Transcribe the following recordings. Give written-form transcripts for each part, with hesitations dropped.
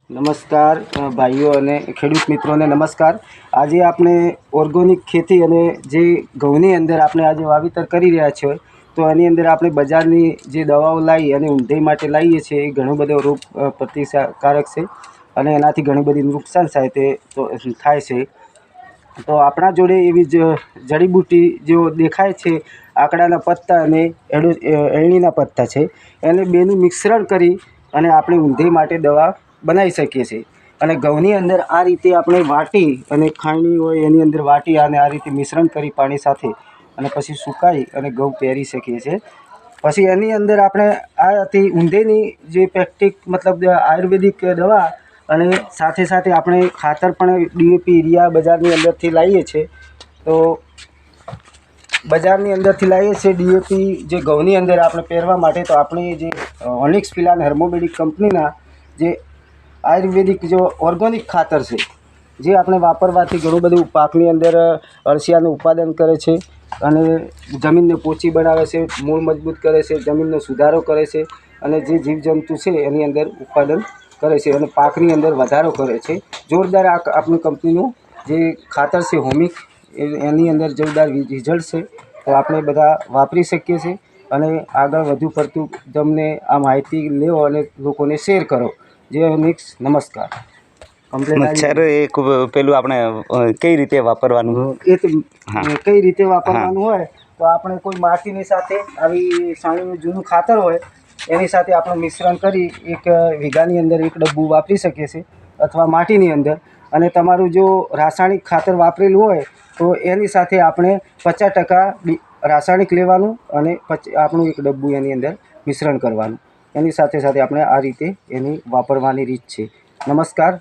નમસ્કાર ભાઈઓ અને ખેડૂત મિત્રોને નમસ્કાર। આજે આપણે ઓર્ગેનિક ખેતી અને જે ઘઉંની અંદર આપણે આજે વાવેતર કરી રહ્યા છીએ, તો એની અંદર આપણે બજારની જે દવાઓ લાવી અને ઊંધાઈ માટે લાવીએ છીએ એ ઘણો બધો રોગ પ્રતિકારક છે અને એનાથી ઘણી બધી નુકસાન થાય છે। તો આપણા જોડે એવી જડીબુટ્ટી જેઓ દેખાય છે, આકડાના પત્તા અને એળણીના પત્તા છે, એને બેનું મિશ્રણ કરી અને આપણે ઊંધાઈ માટે દવા બનાવી શકીએ છીએ। અને ઘઉંની અંદર આ રીતે આપણે વાટી અને ખાંડની હોય એની અંદર વાટી અને આ રીતે મિશ્રણ કરી પાણી સાથે અને પછી સુકાઈ અને ઘઉં પહેરી શકીએ છીએ। પછી એની અંદર આપણે આ હતી ઊંધાઈની જે પ્રેક્ટિક મતલબ આયુર્વેદિક દવા અને સાથે સાથે આપણે ખાતર પણ DAP યુરિયા બજારની અંદરથી લાવીએ છીએ। તો બજારની અંદરથી લાવીએ છીએ DAP જે ઘઉંની અંદર આપણે પહેરવા માટે, તો આપણી જે ઓનિક્સ ફિલાન હર્મોમેડિક કંપનીના જે આયુર્વેદિક જો ઓર્ગેનિક ખાતર છે, જે આપણે વાપરવાથી ઘણું બધું પાકની અંદર અળસિયાનું ઉત્પાદન કરે છે અને જમીનને પોચી બનાવે છે, મૂળ મજબૂત કરે છે, જમીનનો સુધારો કરે છે અને જે જીવજંતુ છે એની અંદર ઉત્પાદન કરે છે અને પાકની અંદર વધારો કરે છે। જોરદાર આપણી કંપનીનું જે ખાતર છે હોમિક, એની અંદર જોરદાર રિઝલ્ટ છે। તો આપણે બધા વાપરી શકીએ છીએ અને આગળ વધુ પડતું તમને આ માહિતી લેવો અને લોકોને શેર કરો। જે મિક્સ નમસ્કાર સર, એ પેલું આપણે કઈ રીતે વાપરવાનું? કઈ રીતે વાપરવાનું હોય તો આપણે કોઈ માટીની સાથે આવી સાણીનું જૂનું ખાતર હોય એની સાથે આપણે મિશ્રણ કરી 1 વીઘાની અંદર 1 ડબ્બું વાપરી શકીએ છીએ અથવા માટીની અંદર। અને તમારું જો રાસાયણિક ખાતર વાપરેલું હોય તો એની સાથે આપણે 50% રાસાયણિક લેવાનું અને આપણું 1 ડબ્બું એની અંદર મિશ્રણ કરવાનું। એની સાથે સાથે આપણે આ રીતે એની વાપરવાની રીત છે। નમસ્કાર,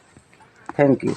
થેન્ક યુ।